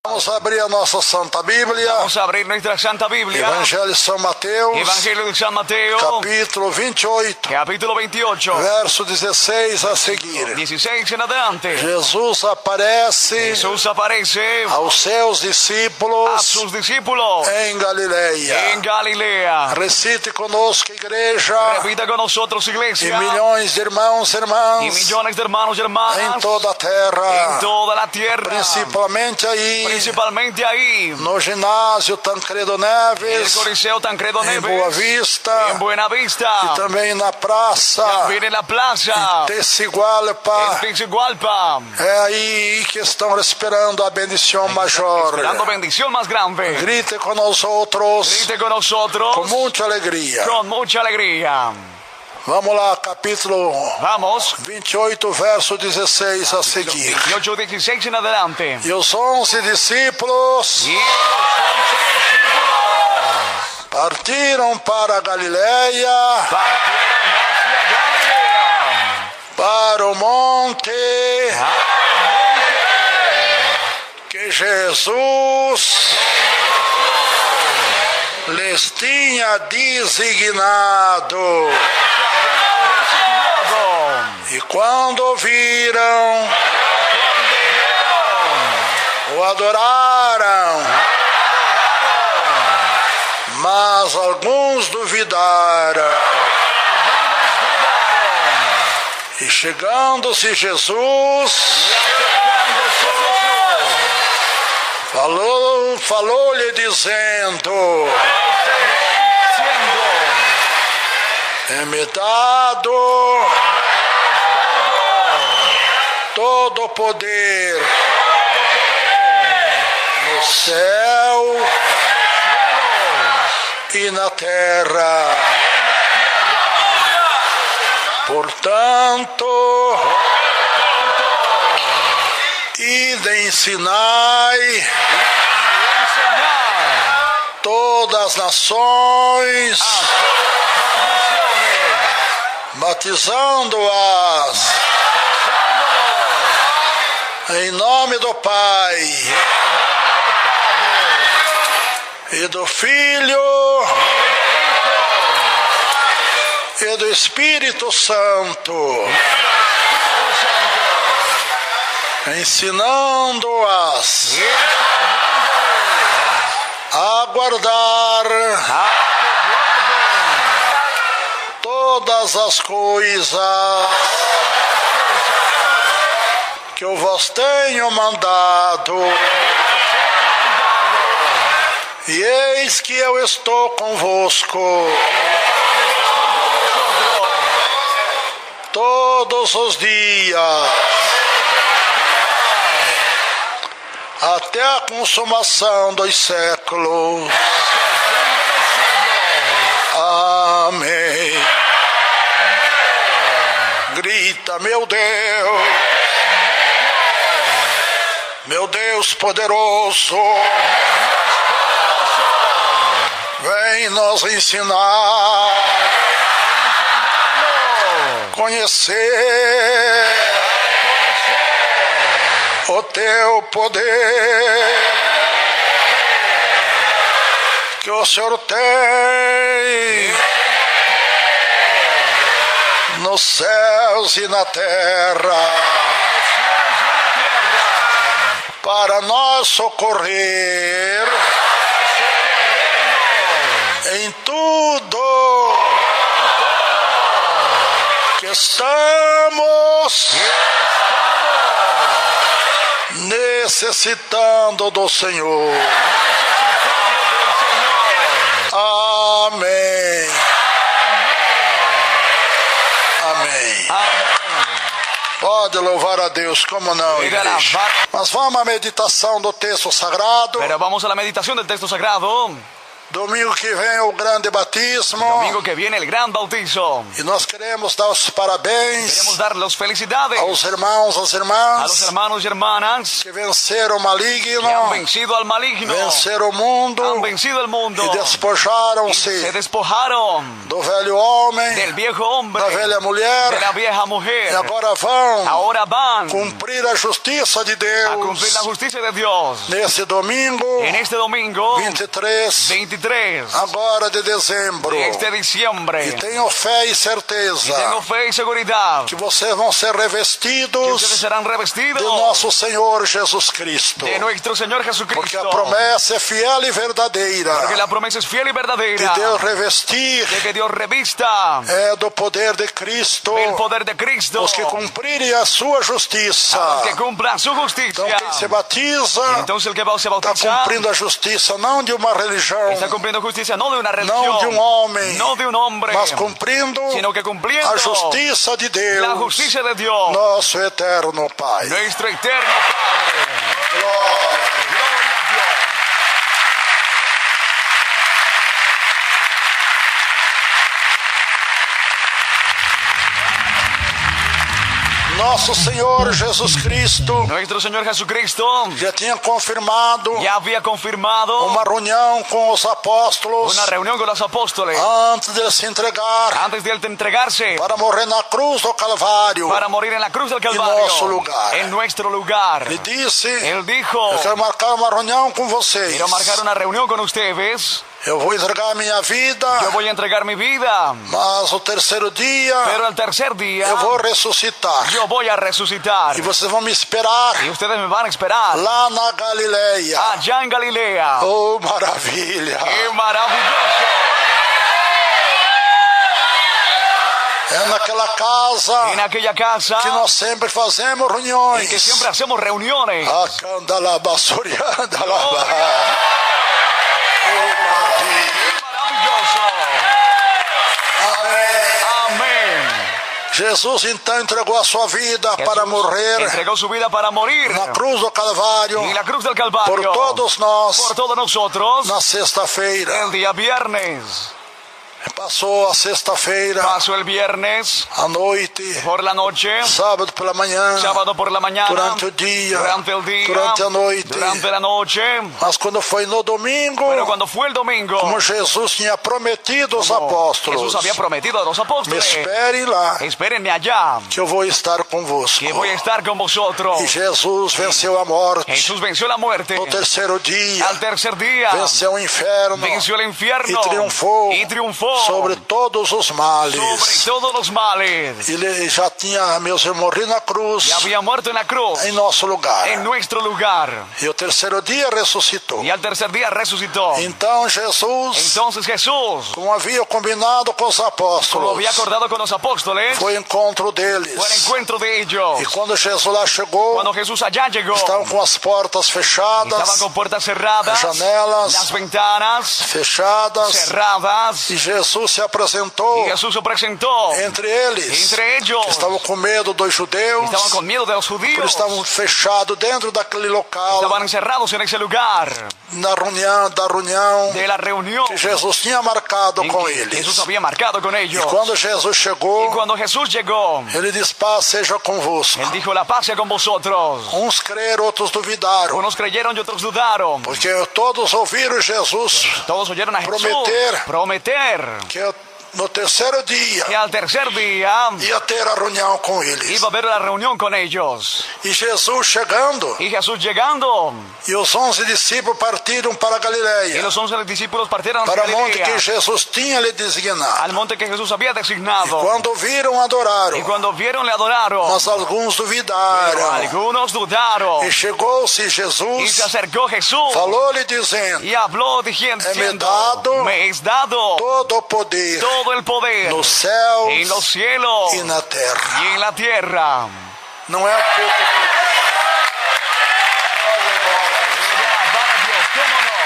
Vamos abrir a nossa Santa Bíblia. Vamos a abrir nuestra Santa Biblia. Evangelho de São Mateus. Evangelio de San Mateo. Capítulo 28. Capítulo 28. Verso 16 a seguir. 16 en adelante. Jesus aparece Jesús aparece aos seus a discípulos sus discípulos em Galileia. en Galilea. Recite conosco, igreja, Repita con nosotros, e iglesia. milhões de irmãos e Y irmãs millones de hermanos y hermanas em toda a terra, en toda la tierra. principalmente aí Principalmente ahí, no ginásio Tancredo en el Neves, Coliseo Tancredo em Boa Neves, Vista, en Buena e Vista, também na praça también en la plaza, Tecigualpa. en Pixigualpa, É aí que estão esperando a bendição maior. esperando bendición más grande. Grite com nós outros Grite con nosotros com muita alegria. con mucha alegría. Vamos lá, capítulo Vamos, 28, verso 16 a seguir. 28, 16 en adelante. E os 11 discípulos Y los 11 discípulos partiram para a Galileia, partieron hacia Galilea, para o monte al monte que Jesus lhes tinha designado. E quando viram, o adoraram, mas alguns duvidaram. E chegando-se Jesus, falou-lhe dizendo: é-me dado todo o poder no céu e na terra. Portanto, ide ensinai todas as nações, batizando-as em nome do Pai e do Filho e do Espírito Santo, ensinando-as a guardar todas as coisas que eu vos tenho mandado. E eis que eu estou convosco todos os dias, até a consumação dos séculos. Amém. Grita, meu Deus poderoso, vem nos ensinar, conhecer o teu poder que o Senhor tem nos céus e na terra, para nós socorrer em tudo que estamos necessitando do Senhor. Amém. Amém. Pode louvar a Deus, como não, igreja. Mas vamos à meditação do texto sagrado. Pero vamos a la meditación del texto sagrado. Domingo que vem é o grande batismo. Domingo que viene el gran bautizo. E nós queremos dar os parabéns Queremos dar las felicidades aos irmãos, às a los irmãs hermanos y hermanas que venceram o maligno, que han vencido al maligno, venceram o mundo han vencido el mundo e y se despojaram-se despojaron do velho homem, del viejo hombre, da velha de mulher, la vieja e mujer. agora vão Ahora van cumprir a justiça de a cumplir la Deus. justicia de Dios. Nesse domingo, En este domingo 23, 23 agora de dezembro. de este E diciembre, tenho fé e y certeza tengo fe y seguridad que vocês vão ser que ustedes revestidos serán revestidos de nosso Senhor Jesus Cristo. de nuestro Señor Porque Jesucristo. a promessa é fiel e verdadeira. Porque la promesa es fiel y De verdadera. Deus revestir De que Dios revista é do poder de Cristo el poder de Cristo os que cumprirem a sua justiça. a los que cumplan su justicia. Então quem se batiza Entonces el que se está bautiza cumprindo a justiça não de uma religião, está cumpliendo justicia no de una não religión, de um homem, no de un hombre, mas cumprindo sino que cumpliendo a justiça de la Deus, justicia de Dios, nosso eterno Pai. nuestro eterno Padre. Glória. Gloria a Dios. Nosso Senhor Jesus Cristo Nuestro Señor Jesucristo já tinha confirmado ya había confirmado uma reunião com os apóstolos una reunión con los apóstoles antes de se entregar antes de él entregarse para morrer na cruz do Calvário. para morir en la cruz del nuestro Calvario, lugar. en nuestro lugar. Ele disse: Él dijo, eu quero marcar uma reunião com vocês. quiero marcar una reunión con ustedes, Eu vou entregar minha vida, yo voy a entregar mi vida, mas o terceiro dia pero el tercer día eu vou ressuscitar. yo voy a resucitar E vocês vão me esperar y ustedes me van a esperar lá na Galileia. allá en Galilea. Oh, maravilha! ¡Qué maravilloso! É naquela casa En aquella casa que nós sempre fazemos en que reuniões. siempre hacemos reuniones. A candalaba, soriandalaba. Oh, maravilha! Maravilloso. Amém. Amén. Jesus então entregou a sua vida para Jesús morrer entregó su vida para morir na cruz do Calvário en la cruz del Calvario por todos nós por todos nosotros na sexta-feira. el día viernes. Passou a sexta-feira, Pasó el viernes à noite, por la noche, sábado pela manhã, sábado por la mañana, durante o dia, durante el día, durante a noite. durante la noche. Mas quando foi no domingo, Pero cuando fue el domingo, como Jesus tinha prometido aos como apóstolos, Jesús había prometido a los me apóstoles, esperem lá, espérenme allá, que eu vou estar convosco. que voy a estar con vosotros. E Jesus venceu a morte. Jesús venció la muerte. No terceiro dia, Al tercer día, venceu o inferno venció el infierno e triunfou y triunfó sobre todos os males. sobre todos los males. Ele já tinha, meus irmãos, morrido na cruz, Y había muerto en la cruz, em nosso lugar. en nuestro lugar. E o terceiro dia ressuscitou. Y al tercer día resucitó. Então Jesus, Entonces Jesús, como havia combinado com os como apóstolos, había acordado con los apóstoles, foi encontro deles. fue al encuentro de ellos. E quando Jesus lá chegou, Cuando Jesús allá llegó, estavam com as portas fechadas, estaban con puertas cerradas, janelas las ventanas fechadas, cerradas, e Jesus se apresentou y Jesús se presentó entre eles. entre ellos. Estavam com medo dos judeus, Estaban con miedo de los porque judíos, estavam fechados dentro daquele local, estaban encerrados en ese lugar na reunião de la reunión que Jesus tinha marcado en com que eles. Jesús había marcado con ellos. E quando Jesus Y chegou, cuando Jesús llegó, ele disse: paz seja convosco. Él dijo, la paz sea con vosotros. Uns creram, outros duvidaram, Unos creyeron y otros dudaron. porque todos ouviram Jesus Todos oyeron a Jesús prometer que no terceiro dia que al tercer día ia ter a reunião com eles. iba a haber la reunión con ellos. E Jesus chegando, Y Jesús llegando, e os 11 discípulos partiram para y Galileia, los 11 discípulos partieron a para o monte Galilea, que Jesus tinha lhe designado. al monte que Jesús había designado. Quando viram, adoraram, Y cuando vieron, le adoraron. mas alguns Pero duvidaram. algunos dudaron. E chegou-se Y se Jesus, acercó Jesús falou-lhe dizendo: y habló diciendo, me es dado todo o poder todo el poder nos céus en los cielos e na terra. y en la tierra. Não é pouco poder. Alabar a Dios, ¿cómo no?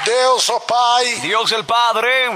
Deus, ó Pai, Dios el Padre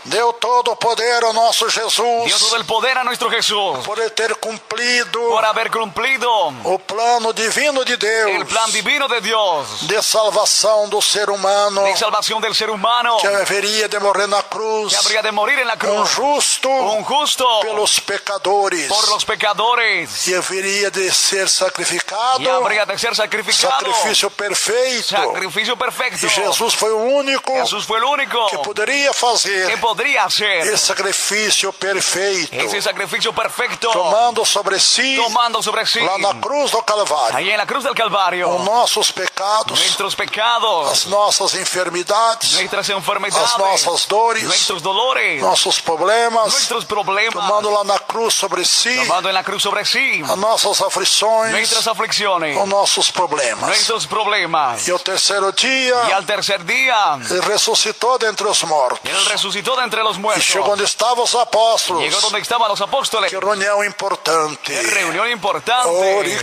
Deu todo o poder ao nosso Jesus. Dio todo el poder a nuestro Jesús. Por ele ter cumprido Por haber cumplido o plano divino de Deus. el plan divino de Dios. De salvação do ser humano. De salvación del ser humano. Que haveria de morrer na cruz. Que habría de morir en la cruz. Un justo. Pelos pecadores. Por los pecadores. E haveria de ser sacrificado. Y habría de ser sacrificado. Sacrifício perfeito. Sacrificio perfecto. E Jesus foi o único. Jesús fue el único. Que poderia fazer. Que podría hacer. Esse sacrifício perfeito. Ese sacrificio perfecto. Tomando sobre si. Lá na cruz do Calvário. Ahí en la cruz del Calvario. Os nossos pecados. Nuestros pecados. As nossas enfermidades. Nuestras enfermedades. As nossas dores. Nuestros dolores. Nossos problemas. Nuestros problemas. Tomando lá na cruz sobre si. Tomando en la cruz sobre sí. As nossas aflições. Nuestras aflicciones. Os nossos problemas. Nuestros problemas. E ao terceiro dia. Y al tercer día. Ele ressuscitou dentre os mortos. Él resucitó de entre los muertos. E chegou onde estavam os apóstolos. Llegó donde estaban los apóstoles. Que reunião importante. Qué reunión importante. Gloria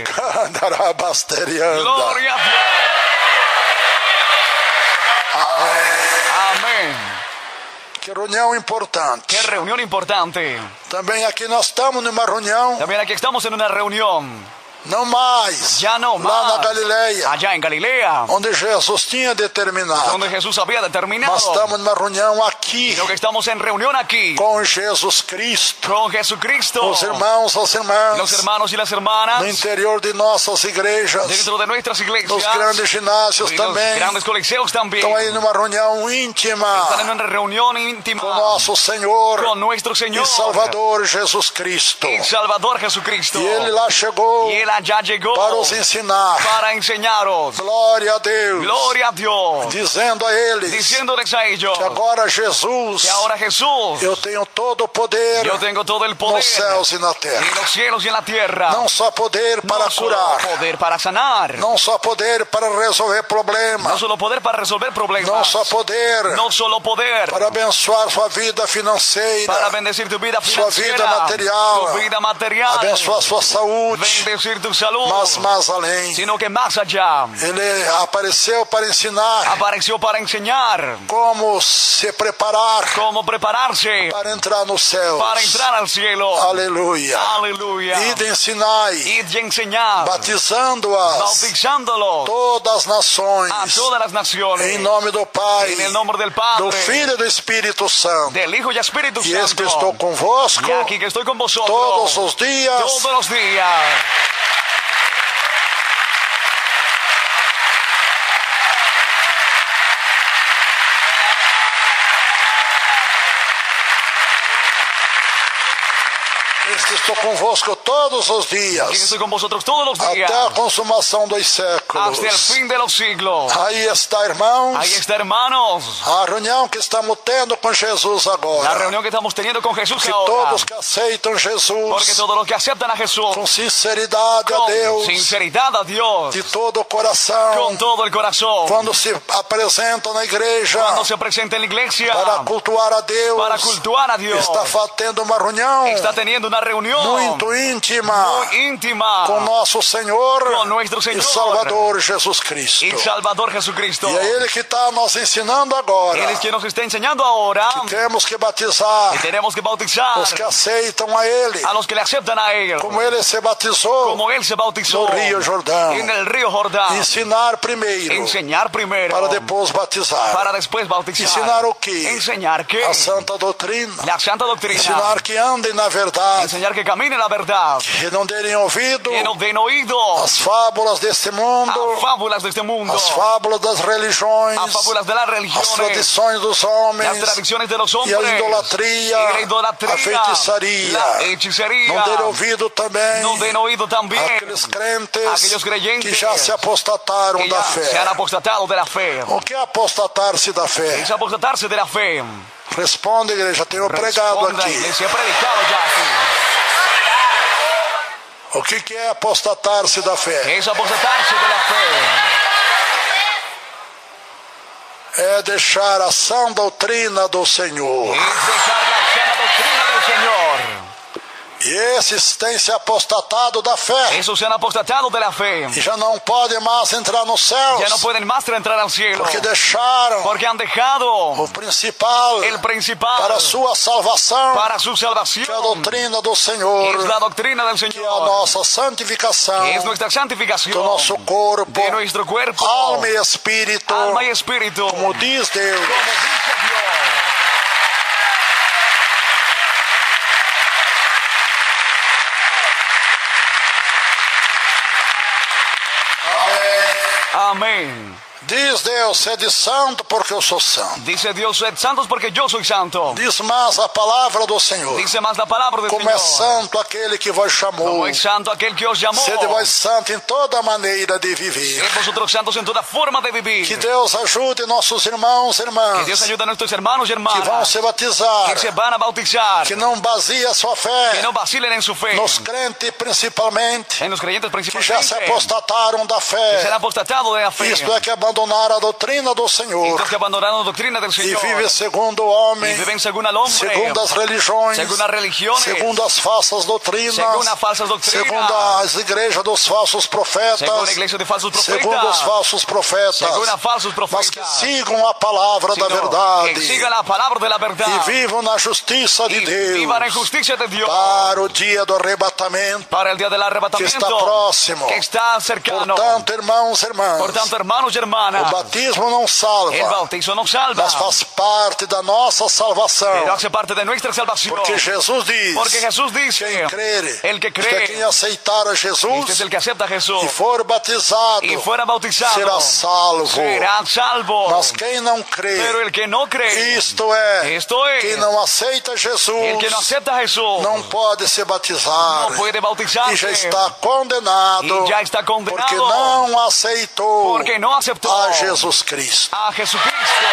a Dios. Amén. Que reunião importante. Qué reunión importante. Também aqui nós estamos numa reunião. También aquí estamos en una reunión. Não mais. Ya no más. Lá na Galileia. Allá en Galilea. Onde Jesus tinha determinado. Donde Jesús había determinado. Nós estamos numa reunião aqui. Sino que estamos en reunión aquí. Com Jesus Cristo. Con Jesucristo. Os irmãos, as irmãs. Los hermanos y las hermanas. No interior de nossas igrejas. Dentro de nuestras iglesias. Nos grandes ginásios também. Los grandes coliseos también. Estão aí numa reunião íntima. Están en una reunión íntima. Com nosso Senhor. Con nuestro Señor. E Salvador Jesus Cristo. Y Salvador Jesucristo. E Ele lá chegou. Y Él allá llegó. Para os ensinar. Para enseñaros. Glória a Deus. Gloria a Dios. Dizendo a eles. Diciéndoles a ellos. Que agora Jesus. Que ahora Jesús. Eu tenho todo o poder. Yo tengo todo el poder. Nos céus e na terra. En los cielos y en la tierra. Não só poder para no curar. Solo poder para sanar. Não só poder para resolver problemas. No solo poder para resolver problemas. Não só poder. No solo poder. Para abençoar sua vida financeira. Para bendecir tu vida financiera. Sua vida material. Tu vida material. Abençoar sua saúde. Bendecir tu salud. Mas mais além. Sino que más allá. Ele apareceu para ensinar. Apareció para enseñar. Como se preparar. Cómo prepararse. Para entrar no céu. Para entrar al cielo. Aleluia. Aleluia. Ide ensinai. Ide enseñar. Batizando-as. Bautizándolos. Todas as nações. A todas las naciones. Em nome do Pai. En el nombre del Padre. Do Filho e do Espírito Santo. Del Hijo y Espíritu Santo. E eis que estou convosco. Y aquí que estoy con vosotros. Todos os dias. Todos los días. Estou convosco todos os dias. Estoy con vosotros todos los días. Até a consumação dos séculos. Hasta el fin de los siglos. Aí está, irmãos. Ahí está, hermanos. A reunião que estamos tendo com Jesus agora. La reunión que estamos teniendo con Jesús que ahora. Todos que aceitam Jesus. Porque todos los que aceptan a Jesús. Com sinceridade a Deus. Sinceridad a Dios. De todo o coração. Con todo el corazón. Quando se apresentam na igreja. Cuando se presenta en la iglesia. Para cultuar a Deus. Para cultuar a Dios. Está tendo uma reunião. Está teniendo una reunión. Muito íntima. Muy íntima. Com nosso Senhor. Con nuestro Señor. E Salvador Jesus Cristo. Y Salvador Jesucristo. E é Ele que está nos ensinando agora. Él es quien nos está enseñando ahora. Que temos que batizar. Y tenemos que bautizar. Os que aceitam a Ele. A los que le aceptan a Él. Como Ele se batizou. Como Él se bautizó. No Rio Jordão. En el río Jordán. Ensinar primeiro. Enseñar primero. Para depois batizar. Para después bautizar. Ensinar o quê? Enseñar que. A santa doutrina. La santa doctrina. Ensinar que andem na verdade. Enseñar que caminen la verdad. Que não derem ouvido. Que no den oído. As fábulas deste mundo. A fábulas de este mundo. As fábulas das religiões. A fábulas de las religiones. As tradições dos homens. Las tradiciones de los hombres. E a idolatria. Y la idolatría. A feitiçaria. La hechicería. Não derem ouvido também. No den oído también. Aqueles crentes. Aquellos creyentes. Que já se apostataram da fé. Se han apostatado de la fe. O que é apostatar-se da fé? Es apostatarse de la fe. Responde, igreja, tenho pregado aqui. Iglesia, he predicado ya aquí. O que é apostatar-se da fé? Es apostatarse de la fe. É deixar a sã doutrina do Senhor. Es dejar la sana doctrina del Señor. E esses têm se apostatado da fé. Esos se han apostatado de la fe. E já não podem mais entrar nos céus. Ya no pueden más entrar al cielo. Porque deixaram Porque han dejado o principal el principal para a sua salvação, para su salvación. que é a doutrina do Senhor, Es la doctrina del que é a Señor. nossa santificação Es nuestra santificación do nosso corpo, de nuestro cuerpo, alma e espírito, alma y espíritu. como diz Deus. Como dice Dios. Amén. Diz Deus, sede santo porque eu sou santo. Dice Dios, sed santos porque yo soy santo. Diz mais a palavra do Senhor. Dice más la palabra del Como é Señor. santo aquele que vos chamou. Como es santo aquel que os llamó. Sede vós santo em toda maneira de viver. Sed vosotros santos en toda forma de vivir. Que Deus ajude nossos irmãos e Que Dios irmãs ayude a nuestros hermanos y que vão hermanas se batizar, que se van a bautizar. que não baseia sua Que fé no vacilen en su fe. nos crentes principalmente, En los creyentes que principalmente. já se apostataram da Que se han fé. apostatado de la fe. Isto é que abandonaram a doutrina do Senhor Estos que abandonaron la doctrina del e Señor. vive segundo o Y homem, viven según al hombre. segundo as religiões, Según las religiones. segundo as falsas doutrinas, Según las falsas doctrinas. segundo as igrejas dos falsos profetas, Según la iglesia de falsos profetas. segundo os falsos profetas, Según a falsos mas que profetas. sigam a palavra da Sino que verdade sigan la palabra de la verdad. e vivam na justiça de Y vivan en Deus justicia de Dios. para o dia do arrebatamento Para el día del que arrebatamiento. está próximo. Que está cercano. Portanto, irmãos e irmãs, Por tanto, hermanos y o hermanas. batismo não salva, El bautizo no salva. mas faz parte da nossa salvação, Pero hace parte de nuestra salvación. porque Jesus diz: Porque Jesús dice. quem crere, El que isto é, quem cree. aceitar a Este es Jesus el que acepta a Jesús. e for batizado, Y fuera bautizado. será salvo. Será salvo. Mas quem não crê, Pero el que no cree. isto é, Esto es. quem não aceita Jesus, El que no acepta a Jesús. não pode se batizar No puede bautizarse. e já está condenado, Y ya está condenado. porque não aceitou Porque no aceptó a Jesus Cristo. a Jesucristo.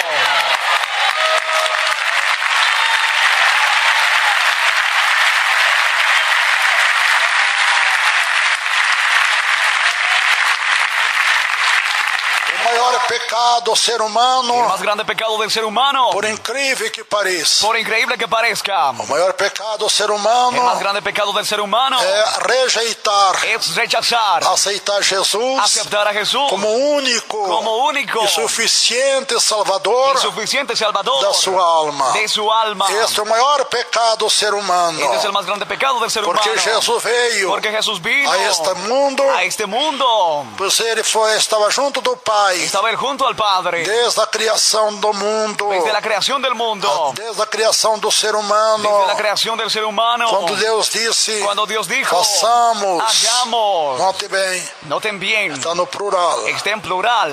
O maior pecado do ser El humano, más grande pecado del ser humano, por incrível que pareça, por increíble que parezca, o maior pecado do ser el más humano grande pecado del ser humano é rejeitar, es rechazar, aceitar Jesus aceptar a Jesús como único y e suficiente Salvador suficiente Salvador da sua alma. de su alma. Este é o maior pecado do ser humano, Este es el más grande pecado del ser porque humano. Jesus veio Porque Jesús vino a este mundo, a este mundo. pois ele estava junto do Pai Estaba él junto al Padre desde a criação do mundo, desde la creación del mundo, desde a criação do ser humano. desde la creación del ser humano. Quando Deus disse, Cuando Dios dijo, façamos, hagamos, note bem, noten bien, está no plural, está en plural.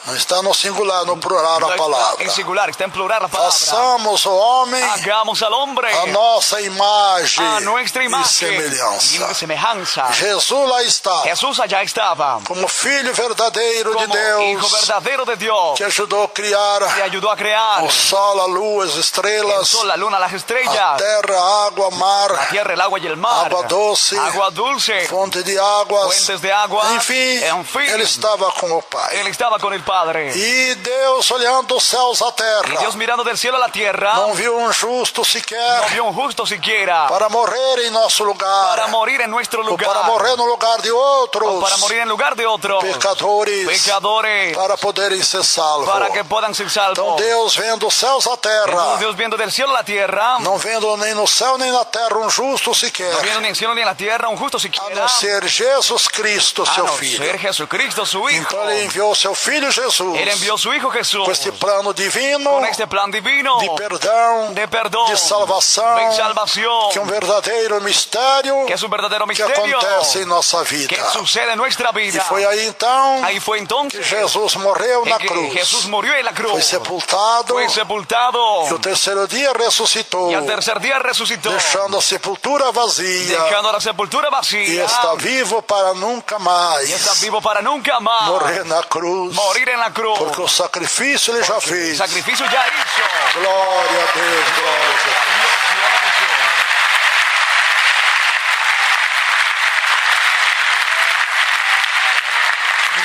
não está no singular, no plural No a está palavra. en singular, está en plural la palabra. Façamos o homem Hagamos al hombre a nossa imagem a nuestra e imagen y semelhança. semejanza. Jesus lá está, Jesús allá estaba como Filho verdadeiro de como hijo Deus, verdadero de Dios que ajudou a criar que ayudó a crear o sol, a lua, as el estrelas, sol, la luna, las a estrellas, terra, a água, la mar, tierra, el agua y el mar, água doce, agua dulce, fonte de águas, fuentes de agua. enfim, En fin, ele estava com o Pai. él estaba con el Padre. E Deus olhando os céus à Y terra, Dios mirando del cielo a la tierra, não viu um justo no sequer vio un justo siquiera para morrer em nosso lugar, para morir en nuestro ou lugar, para morrer no lugar de o outros para morir en lugar de otros pecadores, pecadores, para poderem ser salvos. para que puedan ser Então salvos. Deus vendo os céus à terra, Entonces, Dios viendo del cielo a la tierra, não vendo nem no céu nem na terra um justo no sequer, viendo ni en el cielo ni en la tierra un justo a siquiera, não ser Jesus Cristo, a seu no Filho. ser Jesucristo su Hijo. Então ele enviou seu Filho Jesus Él envió su Hijo Jesús com este plano divino con este plan divino de perdão, de perdón, de salvação, de salvación, que é um verdadeiro mistério que es un verdadero que misterio acontece em nossa vida. que sucede en nuestra vida. E foi aí então Ahí fue que entonces Jesus morreu en na que cruz, Jesús murió en la cruz, foi sepultado fue sepultado e o terceiro dia ressuscitou, y al tercer día resucitó, deixando a sepultura vazia, dejando la sepultura e vacía está vivo para nunca y está mais vivo para nunca más morrer na cruz, morir en la cruz, porque o sacrifício ele já el fez. sacrificio ya hizo. Glória a Deus, glória a Deus. Dios, gloria a Jesús.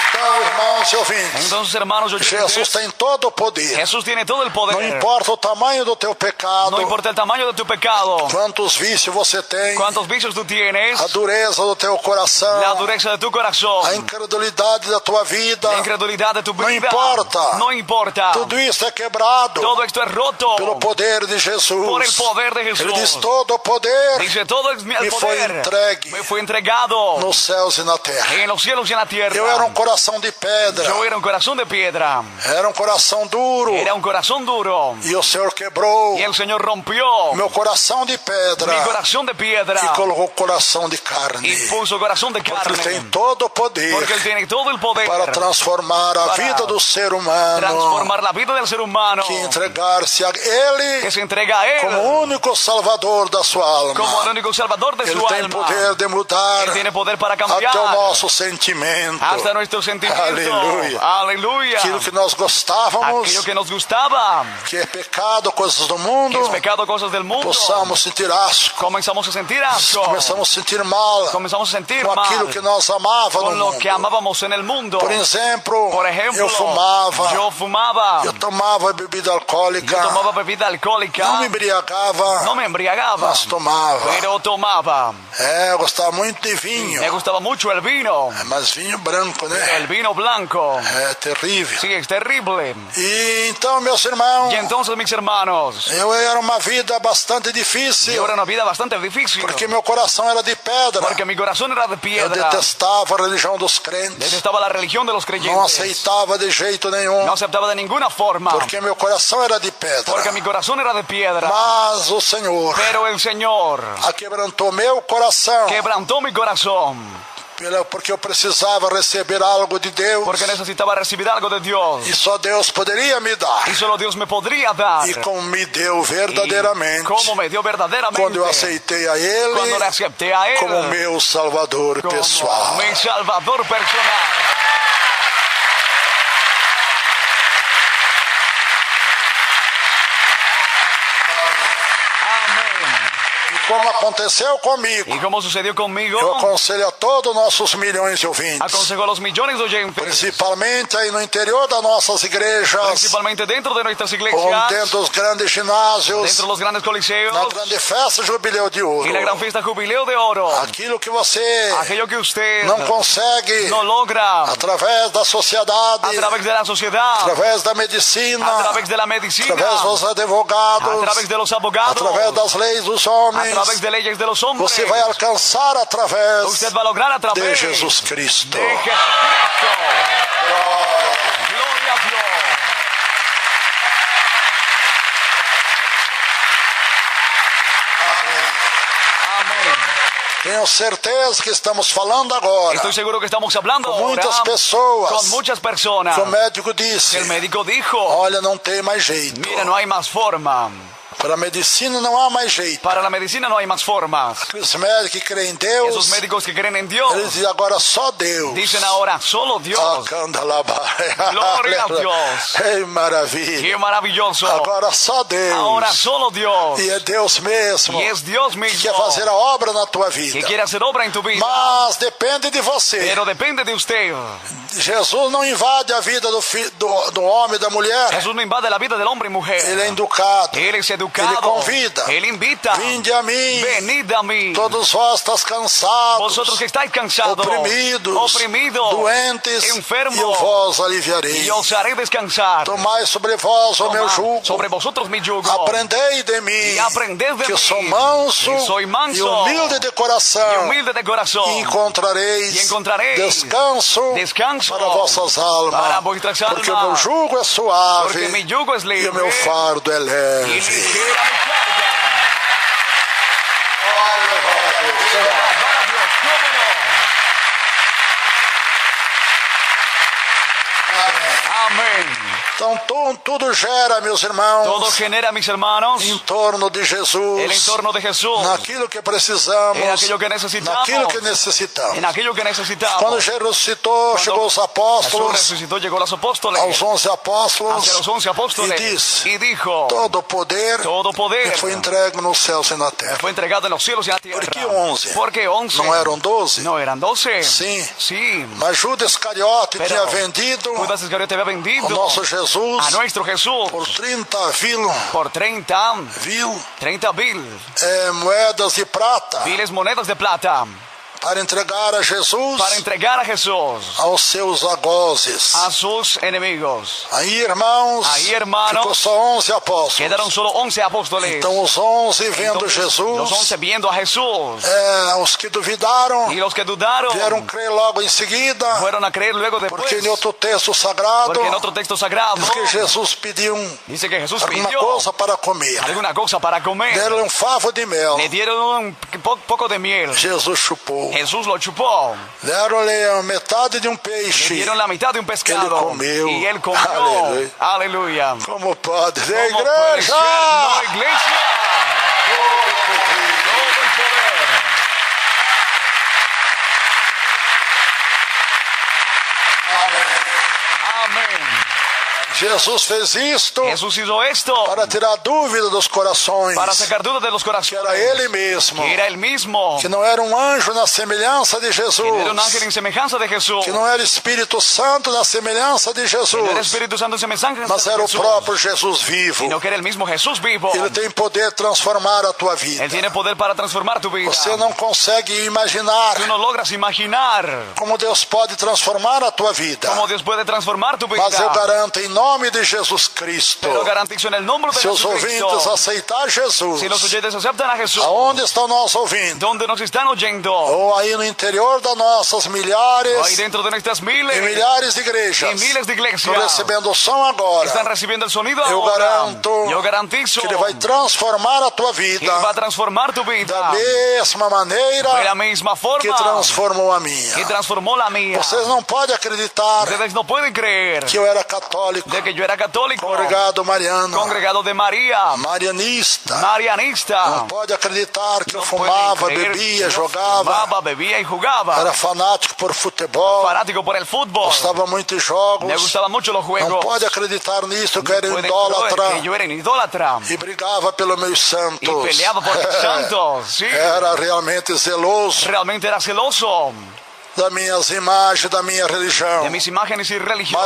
Então, irmãos irmãos e ouvintes, Entonces, hermanos oyentes, Jesus tem todo o poder. Jesús tiene todo el poder. Não importa o tamanho do teu pecado, No importa el tamaño de tu pecado, quantos vícios você tem, cuántos vicios tú tienes, a dureza do teu coração, la dureza de tu corazón, a incredulidade da tua vida, la incredulidad de tu vida. No importa. No importa. tudo isso é quebrado Todo esto es roto pelo poder de Jesus. por el poder de Jesús. Ele diz: todo o poder Dice, todo el me foi poder entregue me fue entregado nos céus e na terra. en los cielos y en la tierra. Eu era um coração de pedra, Yo era un corazón de piedra. era um coração duro, Era un corazón duro. e o Senhor quebrou Y el Señor rompió meu coração de mi pedra corazón de piedra e colocou coração de carne. y puso corazón de Porque Ele tem carne. todo o poder Porque Él tiene todo el poder para transformar a para vida do ser humano, transformar la vida del ser humano, que entregar-se a que Ele se entrega a Él como o único salvador da sua alma. como el único salvador de Ele su tem alma. poder de mudar Él tiene poder para cambiar até o nosso sentimento, hasta nuestro sentimiento. Aleluia. Aleluya. aquilo que nós gostávamos, Aquello que nos gustaba, que é pecado, coisas do que mundo, es pecado, cosas del mundo, possamos sentir asco, comenzamos a sentir asco, começamos a sentir mal comenzamos a sentir com aquilo mal que nós amávamos con no lo mundo. que amábamos en el mundo. Por exemplo, ejemplo, eu fumava, yo fumaba, eu tomava bebida alcoólica, yo tomaba bebida alcohólica, não me embriagava, no me embriagaba, mas tomava. pero tomaba. Eu gostava muito de vinho, Me gustaba mucho el vino, mas vinho branco, né? el vino blanco. É terrível. Sí, es terrible. E então, meus irmãos, Y entonces, mis hermanos, eu era uma vida bastante yo difícil, era una vida bastante difícil, porque meu coração era de pedra. porque mi corazón era de Eu piedra. detestava a religião dos crentes, Detestaba la religión de los não creyentes. aceitava de jeito nenhum, No aceptaba de ninguna forma, porque meu coração era de pedra. porque mi corazón era de piedra. Mas o Senhor Pero el Señor aquebrantou meu coração, quebrantó mi corazón, porque eu precisava receber algo de Deus, porque necesitaba recibir algo de Dios. e só Deus poderia me dar, Y solo Dios me podría dar. e como me deu verdadeiramente, Como me dio verdaderamente. quando eu aceitei a Cuando le Ele acepté a Él como meu Salvador como pessoal. mi Salvador personal. Amén. E como aconteceu comigo, Y como sucedió conmigo, eu aconselho a todos os nossos milhões de ouvintes, aconsejo a los millones de oyentes, principalmente aí no interior das nossas igrejas, principalmente dentro de nuestras ou iglesias, dentro dos grandes ginásios, dentro de los grandes coliseos, na grande festa Jubileu de Ouro. y la gran fiesta Jubileo de Oro. Aquilo que você Aquello que usted não consegue no logra através da sociedade, a través de la sociedad, através da medicina, a través de la medicina, através dos a advogados, través de los abogados, através das leis dos a homens, través de leyes de los hombres. você vai alcançar através Usted va a lograr a través de Jesus Cristo. de Jesucristo. Gloria a Dios. Amén. Tenho certeza que estamos falando agora Estoy seguro que estamos hablando com ahora muitas pessoas. con muchas personas. Que o médico disse: El médico dijo, olha, não tem mais jeito. mira, no hay más forma. Para a medicina não há mais jeito. Para la medicina no hay más formas. Os médicos que creem em Deus, Esos médicos que creen en Dios eles dizem agora só Deus. dicen ahora solo Dios. Glória a Deus. Ei, maravilha. Qué maravilloso. Agora só Deus. Ahora solo Dios. E é Deus mesmo Y es Dios que mismo quer fazer a obra na tua que vida. quiere hacer obra en tu vida. Mas depende de você. Pero depende de usted. Jesus não invade a vida do homem e da mulher. Jesús no invade la vida del hombre y mujer. Ele é educado. Él es educado. Ele convida. Él invita. Vinde a mim. Venid a mí. Todos vós estás cansados, Vosotros que estáis cansados, oprimidos, doentes, enfermos, e eu vos aliviarei. y os haré descansar. Tomai sobre vós o meu jugo. Sobre vosotros mi yugo. Aprendei de mim, Y aprended de que mí, sou manso, que soy manso e humilde de y coração, humilde de corazón. e encontrareis, descanso, descanso para vossas almas, para vuestras almas. porque o meu jugo é suave, Porque mi yugo es libre e o meu fardo é y leve. ligera mi carga. Alabar a Dios, ¿cómo no? Amén. Então Então tudo gera, meus irmãos, todo genera, mis hermanos, em torno de Jesus, el entorno de Jesús, naquilo que precisamos, en aquello que necesitamos, naquilo que necessitamos. en aquello que necesitamos. Quando Jesus ressuscitou, chegou os Jesús apóstolos, resucitó, llegó a los apóstoles, aos 11 apóstolos, hacia los 11 apóstoles, e disse: y dijo, todo poder todo poder me foi entregue nos céus e na terra. fue entregado en los cielos y en la tierra. ¿Por qué 11? ¿Por qué 11? Não eram 12? No, eran 12. Sim. Sí. Mas Judas Iscariote Pero tinha vendido Judas Iscariote había vendido o nosso Jesus a nuestro Jesús por 30 por 30 moedas de prata viles monedas de plata para entregar a Jesus para entregar a Jesús aos seus algozes. a sus enemigos. Aí, irmãos, hermanos, ficou só 11 apóstolos. Quedaron solo 11 apóstoles. Então os 11 vendo Entonces, Jesus, los 11 viendo a Jesús, os que duvidaram y los que dudaron vieram crer logo em seguida, fueron a creer luego después. porque em outro texto sagrado Porque en otro texto sagrado diz que Jesus pediu dice que Jesús alguma pidió coisa para comer. alguna cosa para comer. Deram favo de mel. Le dieron un poco de miel. Jesus chupou. Jesús lo chupó. Deram-lhe metade de um Le peixe. dieron la mitad de un pescado. comeu. Y él comió. Aleluya. Aleluya. Como pode? Da ¿Cómo puede ser? igreja! No, iglesia. Todo el poder. Amén. Jesus fez isto Jesús hizo esto para tirar dúvida dos corações. para sacar dudas de los Que corazones. era Ele mesmo. Que era él mismo. Que não era um anjo na semelhança de Jesus. Que no era un ángel en semejanza de Jesús. Que não era Espírito Santo na semelhança de Que no era Jesus. Espíritu Santo en semejanza Mas de era o Jesús. próprio Jesus vivo. Sino que era el mismo Jesús vivo. Ele tem poder de transformar a tua vida. Él tiene poder para transformar tu vida. Você não consegue imaginar Tú no logras imaginar como Deus pode transformar a tua vida. cómo Dios puede transformar tu vida. Mas eu garanto em nome de Jesus Cristo. Pero garantizo en el nombre de Se os Jesucristo. ouvintes aceitar Jesus, Si los oyentes aceptan a Jesús, aonde estão nós ouvindo? donde nos están oyendo, Ou aí no interior das nossas ahí milhares dentro de nuestras e miles milhares de igrejas, y miles de estão iglesias, recebendo o som agora. están recibiendo el sonido Eu ahora. garanto Yo garantizo que Ele vai transformar a tua que vida Él va a transformar tu da vida mesma de maneira la misma que forma transformou a minha. que transformó la mía. Vocês não podem acreditar Ustedes no pueden creer que eu era católico, de que yo era católico, congregado mariano, congregado de María, marianista. marianista. Não pode acreditar que eu No pueden fumava, creer bebia, que yo jogava, fumaba, bebía y jugaba. era fanático por futebol, Fanático por el fútbol. gostava muito de jogos. Me gustaban mucho los Não juegos. pode acreditar nisso, que eu era Pueden creer idólatra que yo era un idólatra e brigava pelos meus y santos. peleaba por los santos. Sí, Era realmente zeloso realmente era celoso das minhas imagens, da minha religião. de mis imágenes y religión.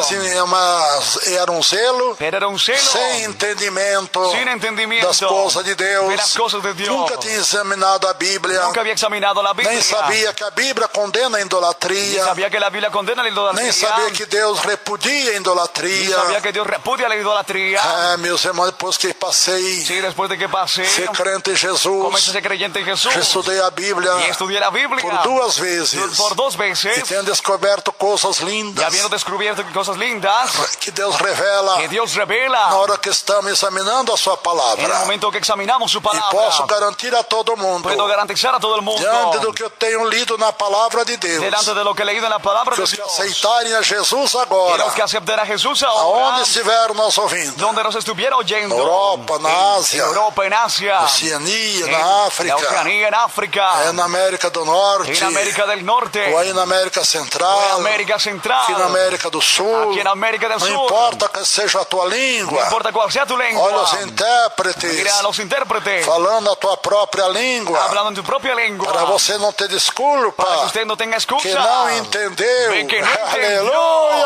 Mas era um zelo Pero era un celo sem entendimento sin entendimiento das coisas de Deus. de las cosas de Dios. Nunca tinha examinado a Bíblia, Nunca había examinado la Biblia. nem sabia que a Bíblia condena a idolatria, Sabía que la Biblia condena la idolatría. nem sabia que Deus repudia a idolatria. Sabía que Dios repudia la idolatría. Meus irmãos, depois que passei Sí, después de que pasé, ser crente em comencé a Jesus, ser creyente en Jesús. já estudei a Bíblia Y estudié la Biblia por 2 vezes por 2 e veces. tenho descoberto coisas Y lindas habiendo descubierto cosas lindas que Deus revela que Dios na revela hora que estamos examinando a sua en el palavra. momento que examinamos su E palabra. posso garantir a todo mundo, Puedo garantizar a todo el mundo, diante do que eu tenho lido na palavra de Deus, delante de lo que he leído en la palabra que de os que Dios, aceitarem a Jesus y agora, los que acepten a Jesús ahora, aonde estiver nos ouvindo, donde nos estuviera oyendo, na Europa, na Ásia, en Europa, en Asia, Oceania, en na África, la Oceanía, en África, na América do Norte, en América del Norte, ou aí na América o en Central, América Central, aqui na América do Sul, aquí en América del não Sur, importa que seja a tua no língua, importa cuál sea tu lengua, olha os intérpretes mira a los intérpretes, falando a tua própria língua, hablando en tu propia lengua, para você não ter desculpa, para que usted no tenga excusa, que não entendeu. de que no entendió. Aleluia!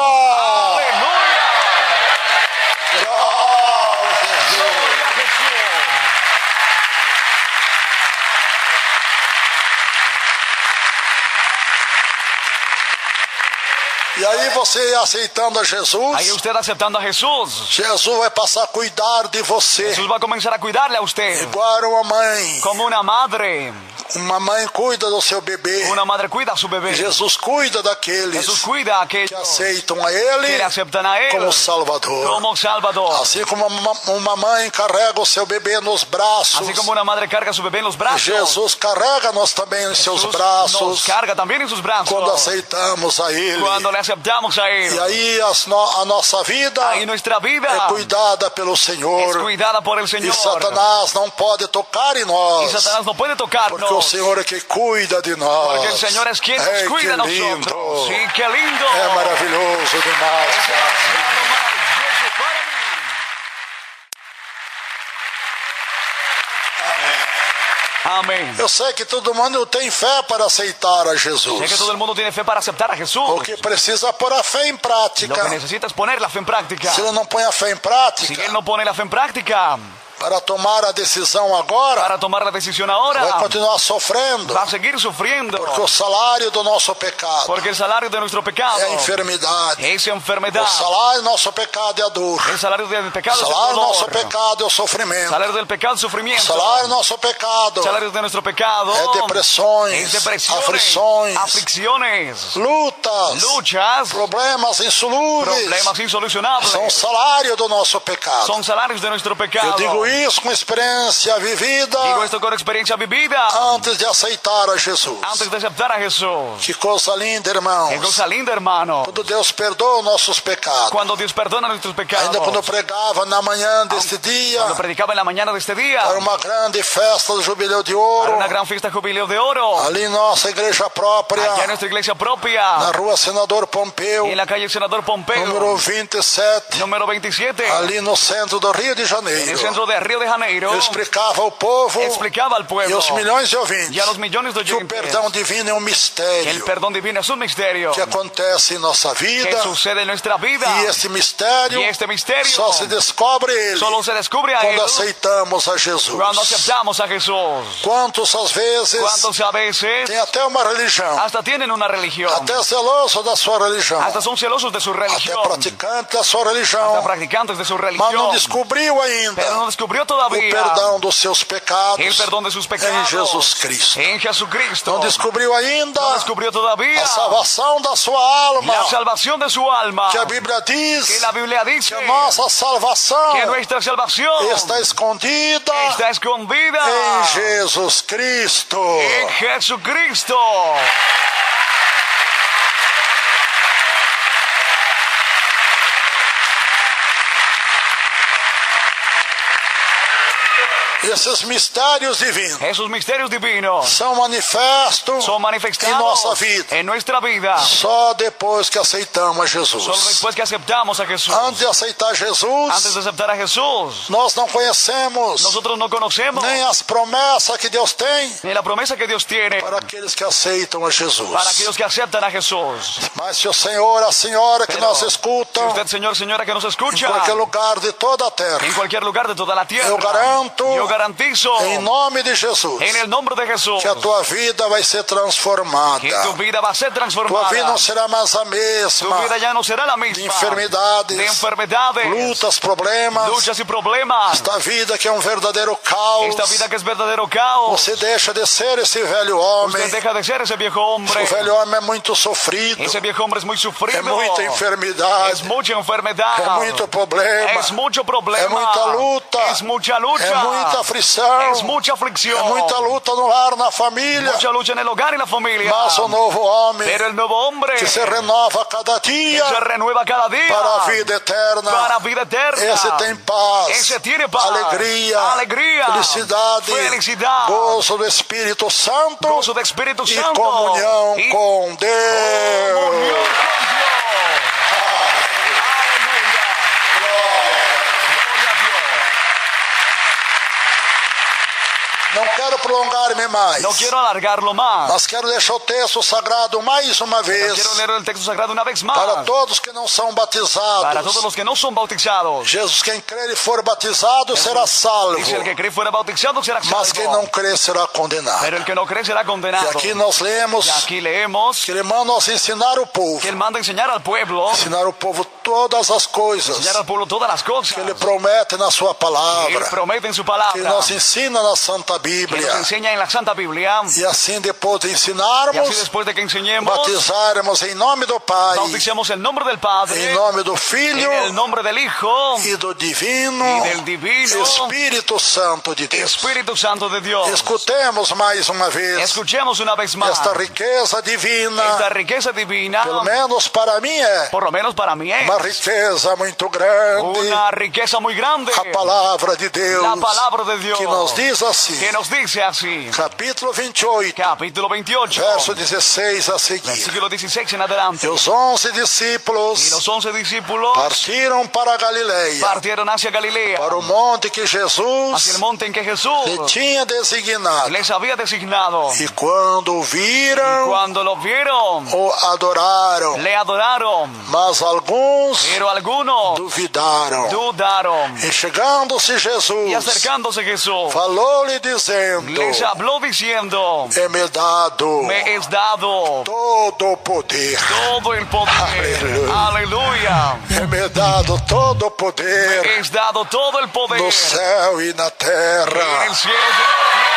Aleluya. Glória a Jesus. Gloria a Jesús. E aí você aceitando a Jesus, Ahí usted aceptando a Jesús, Jesus vai passar a cuidar de você, Jesús va a comenzar a cuidarle a usted igual uma mãe, como una madre, Uma mãe cuida do seu bebê. Una madre cuida a su bebé. Jesus cuida daqueles Jesús cuida a aquellos que aceitam a que Ele le aceptan a Él como Salvador. como Salvador. Assim como uma mãe carrega o seu bebê nos braços, Así como una madre carga a su bebé en los brazos, Jesus carrega-nos também em seus Jesús braços nos carga también en sus brazos quando aceitamos a Ele. cuando le aceptamos a Él. E aí a nossa vida Ahí nuestra vida é cuidada pelo es Senhor. cuidada por el E Señor. Satanás não pode tocar em Y nós, Satanás no puede porque o tocarnos. Senhor é que cuida de nós. Porque el Señor es quien nos Ei, cuida que de lindo! nosotros. Sí, qué lindo. É maravilhoso demais. Es demasiado maravilloso para mí. Amén. Eu sei que todo mundo tem fé para aceitar a Sé que Jesus. todo el mundo tiene fe para aceptar a Jesús. O que precisa pôr a fé em Lo prática. que necesita es poner la fe en práctica. Se ele não põe a fé em Si prática, él no pone la fe en práctica para tomar a decisão agora, para tomar la decisión ahora, vai continuar sofrendo. va a seguir sufriendo. Porque o salário do nosso pecado Porque el salario de nuestro pecado é a enfermidade. es enfermedad. O salário do nosso pecado é a dor. El salario del O pecado es salário el do nosso dolor. pecado é o El sofrimento. salario del pecado es O sufrimiento. salário do nosso pecado El salario de nuestro pecado é depressões, es depresiones, aflições, aflicciones, lutas, luchas, problemas insolúveis. problemas insolucionables. São o salário do nosso pecado. Son salarios de nuestro Eu pecado. digo isso com experiência vivida Digo esto con experiencia vivida antes de aceitar a Jesus. antes de aceptar a Jesús. Que coisa linda, Qué irmãos. cosa linda, hermano. Quando Deus perdoa os nossos pecados. Cuando Dios perdona nuestros pecados. Ainda quando eu pregava na manhã deste dia, Cuando predicaba en la mañana de este día. era uma grande festa do Jubileu de Para Ouro, una gran fiesta de jubileo de oro. ali em nossa igreja própria, Allá en nuestra iglesia propia. na rua Senador Pompeu, En la calle Senador Pompeo. número 27, Número 27. ali no centro do Rio de En el Janeiro. centro de Río de Janeiro. Eu explicava ao povo Explicaba al e pueblo aos milhões de y a ouvintes los millones de que o oyentes perdão divino é um que el mistério perdón divino es un misterio que acontece em nossa vida, que sucede en nuestra vida. e esse mistério Y este misterio só se descobre ele solo se descubre a él quando aceitamos a Jesus. cuando aceptamos a Jesús. Quantos às vezes ¿Cuántos a veces tem até uma religião, hasta tienen una religión? até zeloso da sua religião, Hasta son celosos de su até religión. praticante da sua religião, Hasta practicantes de su mas não religión. descobriu ainda Pero no descubrió o todavía perdão dos seus pecados el perdón de sus em pecados Jesus Cristo. en Jesucristo. Não descobriu ainda No descubrió todavía a salvação da sua alma, la salvación de su alma. que a Bíblia diz Que la Biblia dice que a nossa salvação que nuestra salvación está escondida está escondida em Jesus Cristo. en Jesucristo. Esses mistérios divinos Esos misterios divinos são manifestos son em manifestados nossa vida en nuestra vida só depois que aceitamos a solo Jesus. después que aceptamos a Jesús. Antes de aceitar Antes Jesus, de aceptar a Jesús, nós não conhecemos nosotros no conocemos nem as promessas que Deus tem ni la promesa que Dios tiene para aqueles que aceitam a Jesus. para aquellos que aceptan a Jesús. Mas se o Senhor, a senhora que Pero, nos si escutam, usted, señor, señora, que nos em escucha, qualquer lugar de toda a terra, en cualquier lugar de toda la tierra, eu garanto, yo garantizo, em nome de Jesus, en el nombre de Jesús, que a tua vida vai ser transformada. que tu vida va a ser Tua transformada. vida não será mais a Tu mesma. vida ya no será la De misma. enfermidades, De enfermedades, lutas, problemas. luchas y problemas. Esta vida que é um verdadeiro caos. Esta vida que es verdadero caos. Você deixa de ser esse velho homem. Usted deja de ser ese viejo hombre. O velho homem é muito sofrido. Ese viejo hombre es muy sufrido. É muita enfermidade. Es mucha enfermedad. É muito problema. Es mucho problema. É muita luta. Es mucha lucha. É muita aflição. Es mucha aflicción. É muita luta no lar, na família. Mucha lucha en el hogar y la familia. Mas o novo homem Pero el nuevo hombre que se renova a cada dia se renueva cada día para a vida eterna. para a vida eterna. Esse tem paz, Ese tiene paz, alegria, alegria, felicidade, felicidad, gozo do Espírito Santo gozo do Espírito e Santo comunhão y com Deus. comunión con Dios. Aleluya. Gloria a Dios. Não quero prolongar-me mais, No quiero alargarlo más. mas quero deixar o texto sagrado mais uma vez Quiero leer el texto sagrado una vez más. para todos que não são batizados. Para todos los que no son bautizados. Jesus, quem crer e for batizado será salvo, Dice, el que cree fuera bautizado será mas quem não salvo. crer será condenado. Pero el que no cree será E condenado. aqui nós lemos Y aquí leemos que ele manda nos ensinar o povo, que él manda enseñar al pueblo, ensinar o povo todas as coisas enseñar al pueblo todas las cosas que ele promete na sua que él palavra, promete en su que palabra, ele nos ensina na Santa que que nos Bíblia. enseña en la Santa Biblia. E assim, depois de Y ensinarmos, así después de que enseñemos, batizarmos em nome do Pai, bauticemos el nombre del Padre, em nome do Filho en el nombre del Hijo e do Divino y del Divino Espírito Santo de Deus. Espíritu Santo de Dios. Escutemos mais uma vez Escuchemos una vez más esta riqueza divina. esta riqueza divina. Pelo menos para mim é Por lo menos para mí es uma riqueza muito grande. una riqueza muy grande. A palavra de Deus, La palabra de Dios que nos diz assim, que nos dice así. capítulo 28, Capítulo 28, verso 16 a seguir. versículo 16 en adelante. E os 11 Y discípulos los 11 discípulos partiram para a Galileia, partieron hacia Galilea, para o monte que hacia el Jesus monte en que Jesús lhe tinha designado. les había designado. E quando o viram, Cuando lo vieron, o adoraram, le adoraron, mas alguns pero algunos duvidaram. dudaron. E chegando-se Y Jesus, acercándose Jesús, falou-lhe dizendo, les habló diciendo: é-me dado me es dado todo o poder. todo el poder. Aleluya. Aleluya. É-me dado todo o poder Es dado todo el poder no céu e na en terra. el cielo y en la tierra.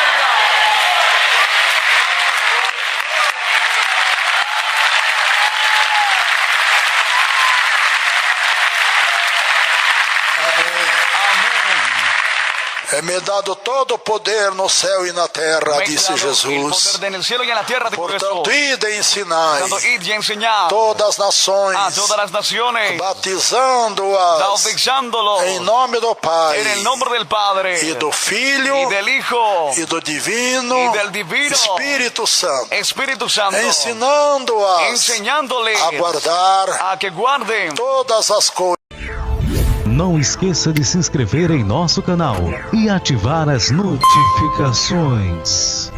É-me dado todo o poder no céu e na terra, Me es disse dado el Jesus. poder en el cielo y en la tierra, dijo Jesús. Portanto, ide e ensinai Tanto id y enseñad todas as nações, a todas las naciones, batizando-as bautizándolos em nome do Pai en el nombre del Padre e do Filho y del Hijo e do Divino y del Divino Espírito Santo, Espíritu Santo, ensinando-as enseñándoles a guardar a que guarden todas as coisas. Não esqueça de se inscrever em nosso canal e ativar as notificações.